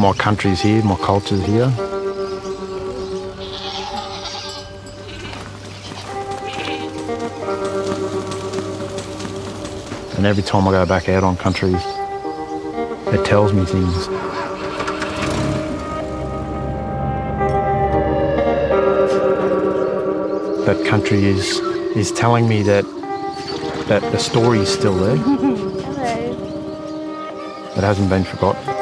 my country's here, my culture's here. And every time I go back out on country, it tells me things. That country is telling me that the story is still there. Hello. It hasn't been forgotten.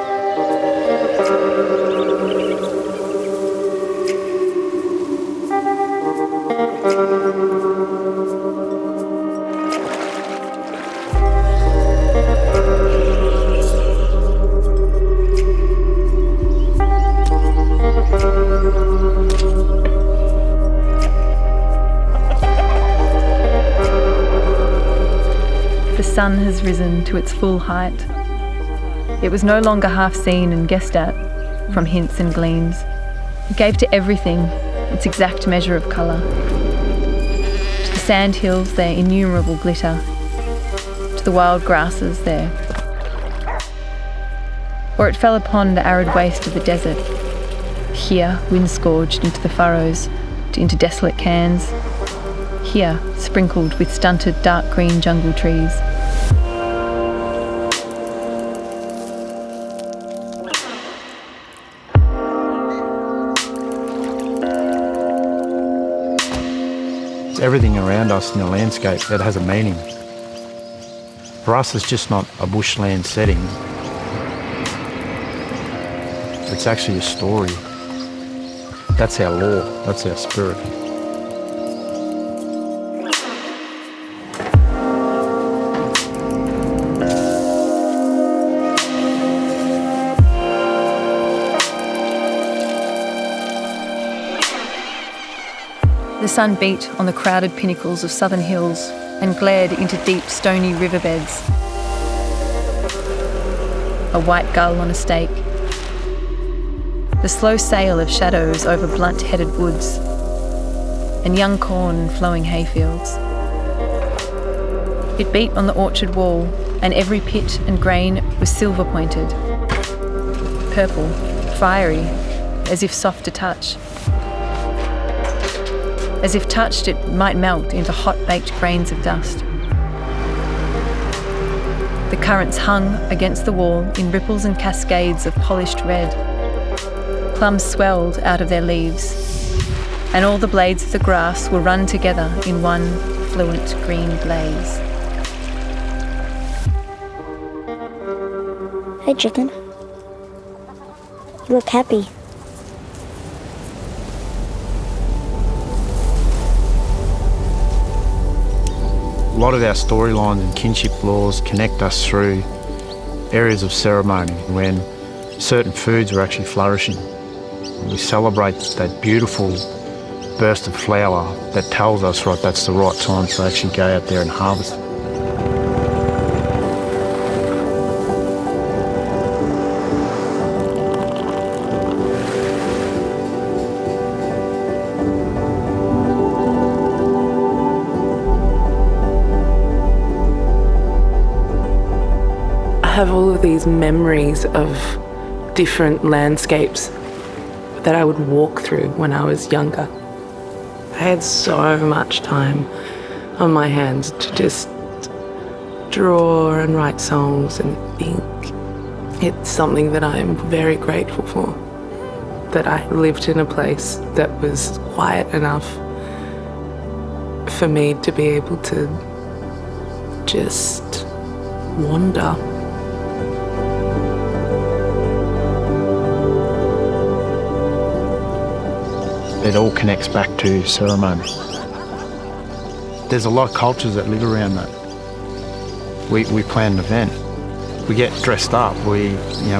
The sun has risen to its full height. It was no longer half seen and guessed at from hints and gleams. It gave to everything its exact measure of colour. To the sand hills their innumerable glitter, to the wild grasses there. Or it fell upon the arid waste of the desert, here wind-scourged into the furrows, into desolate cairns, here sprinkled with stunted dark green jungle trees. Everything around us in the landscape that has a meaning. For us, it's just not a bushland setting. It's actually a story. That's our law, that's our spirit. The sun beat on the crowded pinnacles of southern hills and glared into deep stony riverbeds. A white gull on a stake. The slow sail of shadows over blunt-headed woods and young corn and flowing hayfields. It beat on the orchard wall and every pit and grain was silver-pointed, purple, fiery, as if soft to touch. As if touched, it might melt into hot-baked grains of dust. The currants hung against the wall in ripples and cascades of polished red. Plums swelled out of their leaves, and all the blades of the grass were run together in one fluent green blaze. Hey, chicken. You look happy. A lot of our storylines and kinship laws connect us through areas of ceremony when certain foods are actually flourishing. We celebrate that beautiful burst of flower that tells us, right, that's the right time to actually go out there and harvest. I have all of these memories of different landscapes that I would walk through when I was younger. I had so much time on my hands to just draw and write songs and think. It's something that I'm very grateful for, that I lived in a place that was quiet enough for me to be able to just wander. It all connects back to ceremony. There's a lot of cultures that live around that. We plan an event. We get dressed up. We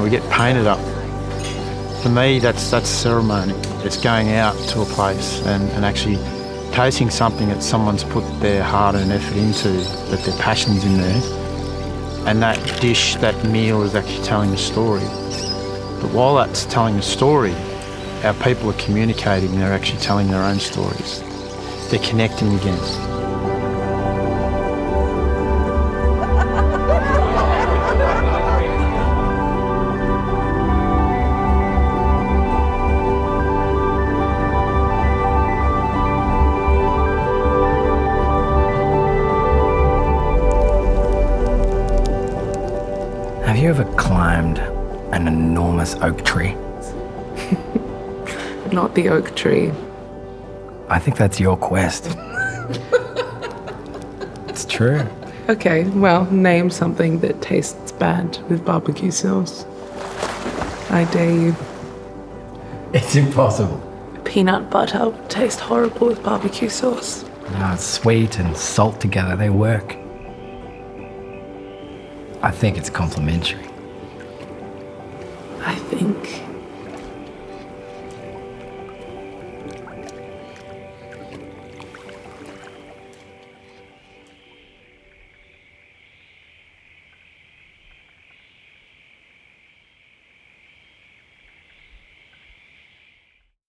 get painted up. For me, that's ceremony. It's going out to a place and actually tasting something that someone's put their heart and effort into, that their passion's in there. And that dish, that meal is actually telling a story. But while that's telling a story, our people are communicating, they're actually telling their own stories. They're connecting again. an enormous oak tree. Not the oak tree. I think that's your quest. It's true. Okay, well, name something that tastes bad with barbecue sauce. I dare you. It's impossible. Peanut butter would taste horrible with barbecue sauce. No, sweet and salt together, they work. I think it's complementary. I think